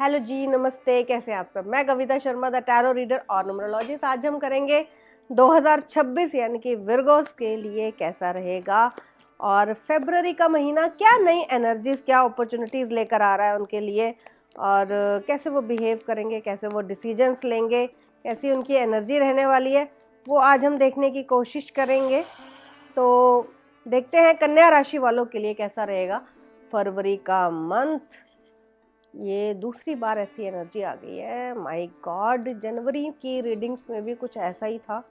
Hello जी, नमस्ते। कैसे हैं आप सब? मैं Kavita Sharma, the tarot reader और न्यूमरोलॉजिस्ट। आज हम करेंगे 2026 यानी कि विर्गोस के लिए कैसा रहेगा और फरवरी का महीना क्या नई एनर्जीज, क्या अपॉर्चुनिटीज लेकर आ रहा है उनके लिए, और कैसे वो बिहेव करेंगे, कैसे वो डिसीजंस लेंगे, कैसी उनकी एनर्जी रहने वाली है, वो आज हम देखने की कोशिश करेंगे। तो देखते हैं कन्या राशि वालों के लिए कैसा रहेगा फरवरी का मंथ। ये दूसरी बार ऐसी एनर्जी आ गई है। माय गॉड, जनवरी की रीडिंग्स में भी कुछ ऐसा ही था।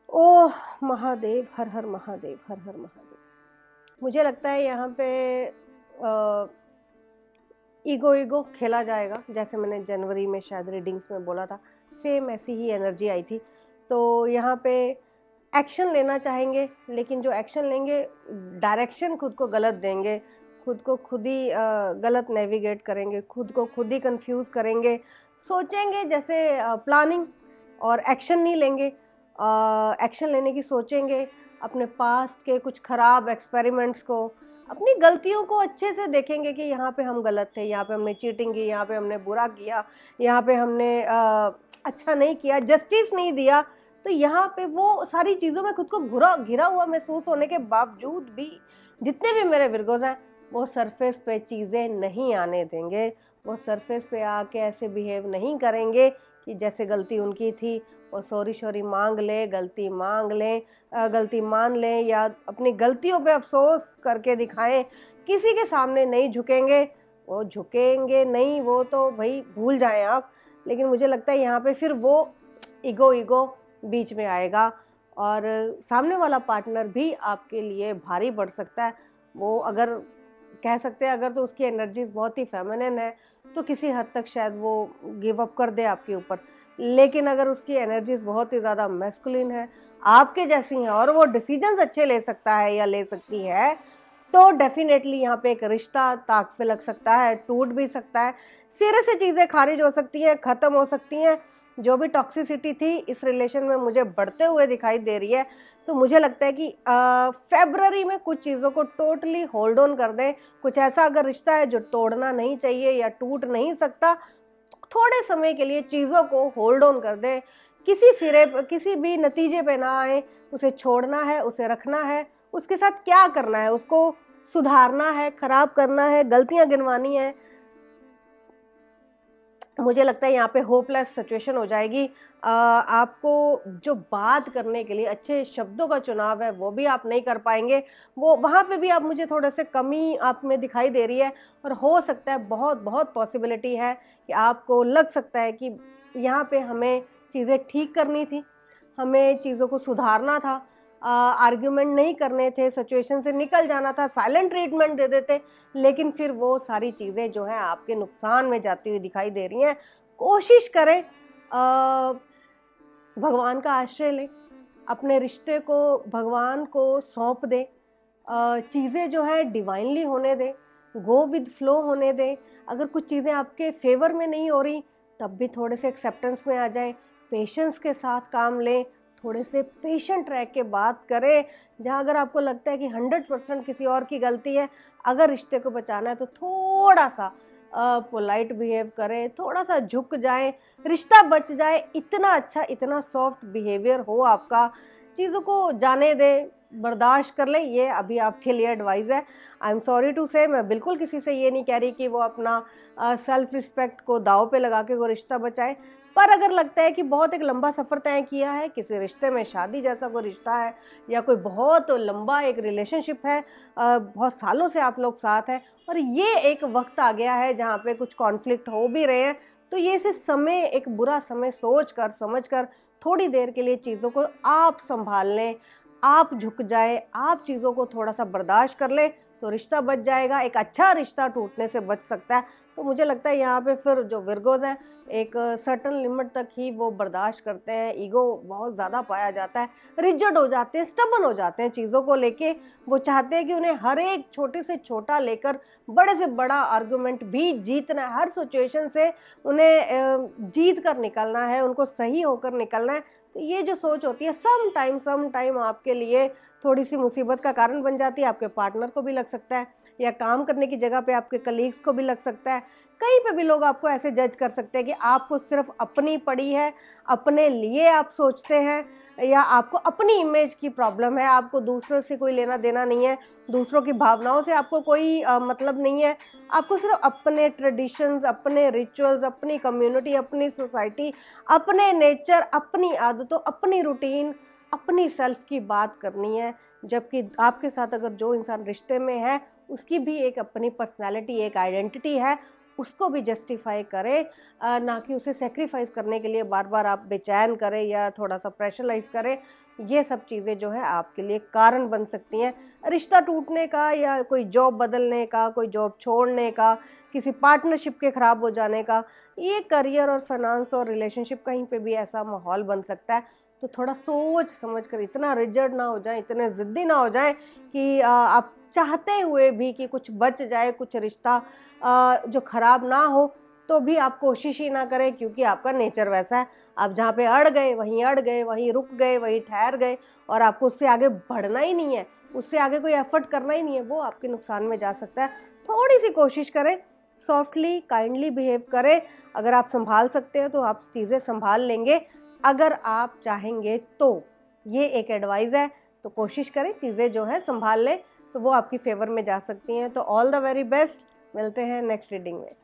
ओह महादेव, हर हर महादेव, हर हर महादेव। मुझे लगता है यहाँ पे ईगो ईगो खेला जाएगा, जैसे मैंने जनवरी में शायद रीडिंग्स में बोला था, सेम ऐसी ही एनर्जी आई थी। तो यहाँ पे एक्शन लेना चाहेंगे, लेकिन जो एक्शन लेंगे डायरेक्शन खुद को गलत देंगे, खुद को खुद ही गलत नेविगेट करेंगे, खुद को खुद ही कंफ्यूज करेंगे, सोचेंगे जैसे प्लानिंग और एक्शन नहीं लेंगे। एक्शन लेने की सोचेंगे, अपने पास्ट के कुछ खराब एक्सपेरिमेंट्स को, अपनी गलतियों को अच्छे से देखेंगे कि यहाँ पे हम गलत थे, यहाँ पे हमने चीटिंग की, यहाँ पे हमने बुरा किया, यहाँ पे हमने अच्छा नहीं किया, जस्टिस नहीं दिया। तो यहाँ पे वो सारी चीज़ों में खुद को घिरा हुआ महसूस होने के बावजूद भी जितने भी मेरे विर्गोज हैं वो सरफेस पे चीज़ें नहीं आने देंगे। वो सरफेस पे आके ऐसे बिहेव नहीं करेंगे कि जैसे गलती उनकी थी वो सॉरी मांग ले, गलती मांग लें, गलती मान लें या अपनी गलतियों पे अफसोस करके दिखाएं। किसी के सामने नहीं झुकेंगे, वो झुकेंगे नहीं, वो तो भाई भूल जाएं आप। लेकिन मुझे लगता है यहाँ पे फिर वो ईगो बीच में आएगा और सामने वाला पार्टनर भी आपके लिए भारी पड़ सकता है। वो अगर कह सकते हैं, अगर तो उसकी एनर्जीज बहुत ही फेमिनिन है तो किसी हद तक शायद वो गिव अप कर दे आपके ऊपर। लेकिन अगर उसकी एनर्जीज बहुत ही ज़्यादा मैस्कुलिन है, आपके जैसी हैं, और वो डिसीजंस अच्छे ले सकता है या ले सकती है, तो डेफिनेटली यहाँ पे एक रिश्ता ताक पे लग सकता है, टूट भी सकता है, सिरे से चीज़ें खारिज हो सकती हैं, ख़त्म हो सकती हैं। जो भी टॉक्सिसिटी थी इस रिलेशन में मुझे बढ़ते हुए दिखाई दे रही है। तो मुझे लगता है कि फरवरी में कुछ चीज़ों को टोटली होल्ड ऑन कर दें। कुछ ऐसा अगर रिश्ता है जो तोड़ना नहीं चाहिए या टूट नहीं सकता, थोड़े समय के लिए चीज़ों को होल्ड ऑन कर दें। किसी सिरे किसी भी नतीजे पे ना आए, उसे छोड़ना है, उसे रखना है, उसके साथ क्या करना है, उसको सुधारना है, खराब करना है, गलतियां गिनवानी है। मुझे लगता है यहाँ पे होपलेस सिचुएशन हो जाएगी। आपको जो बात करने के लिए अच्छे शब्दों का चुनाव है वो भी आप नहीं कर पाएंगे। वो वहाँ पे भी आप मुझे थोड़ा से कमी आप में दिखाई दे रही है, और हो सकता है, बहुत बहुत पॉसिबिलिटी है कि आपको लग सकता है कि यहाँ पे हमें चीज़ें ठीक करनी थी, हमें चीज़ों को सुधारना था, आर्ग्यूमेंट नहीं करने थे, सिचुएशन से निकल जाना था, साइलेंट ट्रीटमेंट दे देते। लेकिन फिर वो सारी चीज़ें जो हैं आपके नुकसान में जाती हुई दिखाई दे रही हैं। कोशिश करें, भगवान का आश्रय लें, अपने रिश्ते को भगवान को सौंप दें, चीज़ें जो है डिवाइनली होने दें, गो विद फ्लो होने दें। अगर कुछ चीज़ें आपके फेवर में नहीं हो रही तब भी थोड़े से एक्सेप्टेंस में आ जाएं, पेशेंस के साथ काम लें, थोड़े से पेशेंट रह के बात करें। जहाँ अगर आपको लगता है कि 100% किसी और की गलती है, अगर रिश्ते को बचाना है तो थोड़ा सा पोलाइट बिहेव करें, थोड़ा सा झुक जाएं, रिश्ता बच जाए, इतना अच्छा, इतना सॉफ्ट बिहेवियर हो आपका। चीज़ों को जाने दें, बर्दाश्त कर लें, ये अभी आपके लिए एडवाइस है। आई एम सॉरी टू से, मैं बिल्कुल किसी से ये नहीं कह रही कि वो अपना सेल्फ रिस्पेक्ट को दाव पे लगा के वो रिश्ता बचाए। पर अगर लगता है कि बहुत एक लंबा सफ़र तय किया है, किसी रिश्ते में शादी जैसा कोई रिश्ता है या कोई बहुत लंबा एक रिलेशनशिप है, बहुत सालों से आप लोग साथ हैं, और ये एक वक्त आ गया है जहाँ पे कुछ कॉन्फ्लिक्ट हो भी रहे हैं, तो ये इसे समय, एक बुरा समय सोच कर समझ कर थोड़ी देर के लिए चीज़ों को आप संभाल लें, आप झुक जाए, आप चीज़ों को थोड़ा सा बर्दाश्त कर लें, तो रिश्ता बच जाएगा, एक अच्छा रिश्ता टूटने से बच सकता है। तो मुझे लगता है यहाँ पे फिर जो विर्गोज हैं एक सर्टन लिमिट तक ही वो बर्दाश्त करते हैं। ईगो बहुत ज़्यादा पाया जाता है, रिजिड हो जाते हैं, स्टबन हो जाते हैं चीज़ों को लेके। वो चाहते हैं कि उन्हें हर एक छोटे से छोटा लेकर बड़े से बड़ा आर्गुमेंट भी जीतना है, हर सिचुएशन से उन्हें जीत कर निकलना है, उनको सही होकर निकलना है। तो ये जो सोच होती है सम टाइम आपके लिए थोड़ी सी मुसीबत का कारण बन जाती है, आपके पार्टनर को भी लग सकता है या काम करने की जगह पे आपके कलीग्स को भी लग सकता है, कहीं पे भी लोग आपको ऐसे जज कर सकते हैं कि आपको सिर्फ अपनी पड़ी है, अपने लिए आप सोचते हैं, या आपको अपनी इमेज की प्रॉब्लम है, आपको दूसरों से कोई लेना देना नहीं है, दूसरों की भावनाओं से आपको कोई मतलब नहीं है। आपको सिर्फ अपने ट्रेडिशंस, अपने रिचुअल्स, अपनी कम्युनिटी, अपनी सोसाइटी, अपने नेचर, अपनी आदतों, अपनी रूटीन, अपनी सेल्फ की बात करनी है। जबकि आपके साथ अगर जो इंसान रिश्ते में है, उसकी भी एक अपनी पर्सनैलिटी, एक आइडेंटिटी है, उसको भी जस्टिफाई करें, ना कि उसे सेक्रीफाइस करने के लिए बार बार आप बेचैन करें या थोड़ा सा प्रेशराइज करें। ये सब चीज़ें जो है आपके लिए कारण बन सकती हैं रिश्ता टूटने का, या कोई जॉब बदलने का, कोई जॉब छोड़ने का, किसी पार्टनरशिप के ख़राब हो जाने का। ये करियर और फाइनेंस और रिलेशनशिप कहीं पे भी ऐसा माहौल बन सकता है। तो थोड़ा सोच समझ कर, इतना रिजिड ना हो जाए, इतने ज़िद्दी ना हो जाए कि आप चाहते हुए भी कि कुछ बच जाए, कुछ रिश्ता जो ख़राब ना हो, तो भी आप कोशिश ही ना करें, क्योंकि आपका नेचर वैसा है। आप जहाँ पे अड़ गए, वहीं रुक गए, वहीं ठहर गए, और आपको उससे आगे बढ़ना ही नहीं है, उससे आगे कोई एफ़र्ट करना ही नहीं है, वो आपके नुकसान में जा सकता है। थोड़ी-सी कोशिश करें, सॉफ्टली, काइंडली बिहेव करें। अगर आप सँभाल सकते हैं तो आप चीज़ें सँभाल लेंगे, अगर आप चाहेंगे तो। ये एक एडवाइस है, तो कोशिश करें चीज़ें जो है सँभाल लें, तो वो आपकी फ़ेवर में जा सकती हैं। तो ऑल द वेरी बेस्ट, मिलते हैं नेक्स्ट रीडिंग में।